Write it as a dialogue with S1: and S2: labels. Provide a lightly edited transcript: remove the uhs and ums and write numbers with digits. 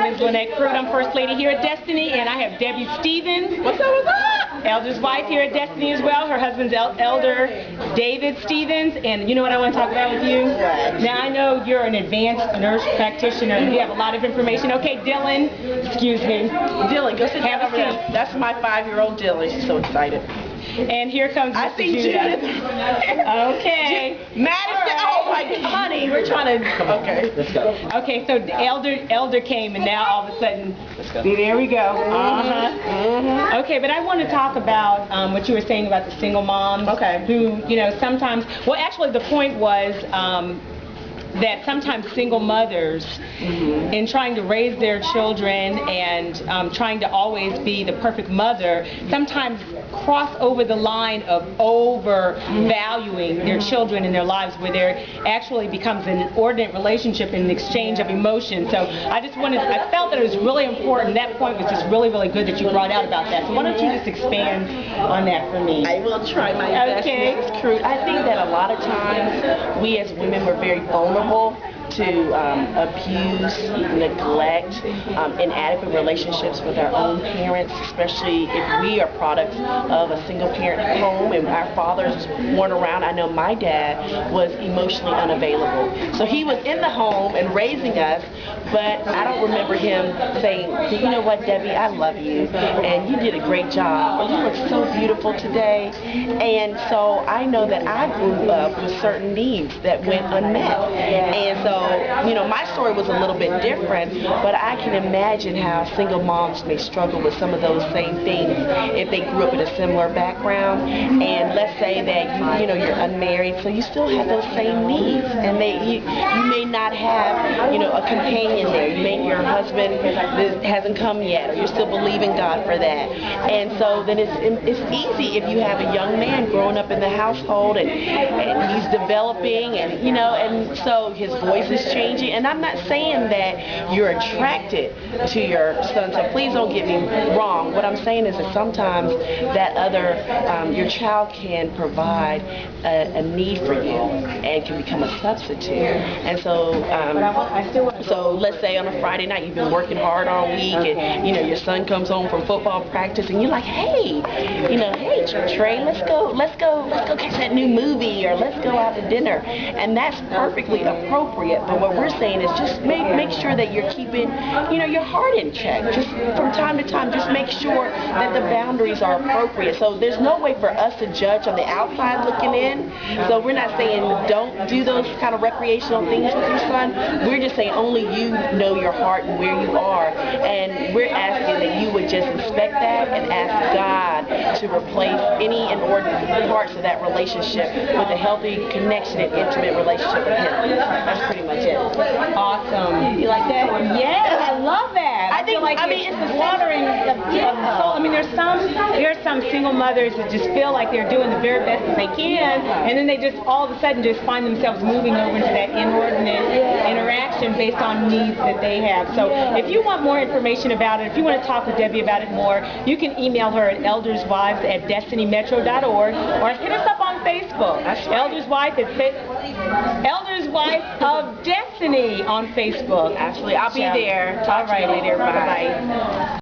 S1: name is Lynette Crude. I'm First Lady here at Destiny, and I have Debbie Stevens.
S2: What's up, what's up?
S1: Elder's wife here at Destiny as well. Her husband's Elder David Stevens. And you know what I want to talk about with you?
S2: What?
S1: Now, I know you're an advanced nurse practitioner, and you have a lot of information. Okay, Dylan, excuse me.
S2: Dylan, go sit down
S1: Have a
S2: over there.
S1: seat.
S2: That's my 5-year-old Dylan. She's so excited.
S1: And here comes
S2: I
S1: Mr.
S2: see
S1: Judith.
S2: Judith.
S1: Okay.
S2: Madison, oh my God, honey, we're trying to, okay.
S3: Let's go.
S1: Okay, so the elder came, and now all of a sudden,
S3: Let's go.
S1: see, there we go. Okay, but I want to talk about what you were saying about the single moms.
S2: Okay.
S1: Who, sometimes, well, actually, the point was that sometimes single mothers, in trying to raise their children and trying to always be the perfect mother, sometimes cross over the line of overvaluing their children and their lives, where there actually becomes an inordinate relationship and an exchange of emotion. So I felt that it was really important. That point was just really, really good that you brought out about that. So why don't you just expand on that for me?
S2: I will try my best,
S1: Okay.
S2: Mrs. Crude. I think that a lot of times we as women were very vulnerable to abuse, neglect, inadequate relationships with our own parents, especially if we are products of a single parent home and our fathers weren't around. I know my dad was emotionally unavailable. So he was in the home and raising us, but I don't remember him saying, you know what, Debbie, I love you, and you did a great job, or you look so beautiful today. And so I know that I grew up with certain needs that went unmet. And so, my story was a little bit different, but I can imagine how single moms may struggle with some of those same things if they grew up in a similar background. And let's say that you're unmarried, so you still have those same needs, and you may not have a companion there. Your husband hasn't come yet, or you're still believing God for that. And so then it's easy if you have a young man growing up in the household and he's developing, and so his voice is changing. And I'm not saying that you're attracted to your son, so please don't get me wrong. What I'm saying is that sometimes your child can provide a need for you and can become a substitute. And so, so let's say on a Friday night you've been working hard all week, and your son comes home from football practice, and you're like, hey, hey Trey, let's go catch that new movie, or let's go out to dinner. And that's perfectly appropriate. But what we're saying is just make sure that you're keeping your heart in check. Just from time to time, just make sure that the boundaries are appropriate. So there's no way for us to judge on the outside looking in. So we're not saying don't do those kind of recreational things with your son. We're just saying only you know your heart and where you are. And we're asking that you would just inspect that and ask God to replace any inordinate parts of that relationship with a healthy connection and intimate relationship with Him. That's pretty much it.
S1: Awesome.
S2: You like that?
S1: Yes, I love that. I feel like it's watering the soul. I mean, there are some single mothers that just feel like they're doing the very best that they can, and then they just all of a sudden just find themselves moving over into that inordinate interaction based on needs that they have. So if you want more information about it, if you want to talk with Debbie about it more, you can email her at elderswives@destinymetro.org, or hit us up on Facebook. Elder's Wife of Destiny on Facebook.
S2: Absolutely. I'll be there.
S1: All right, later. Bye-bye.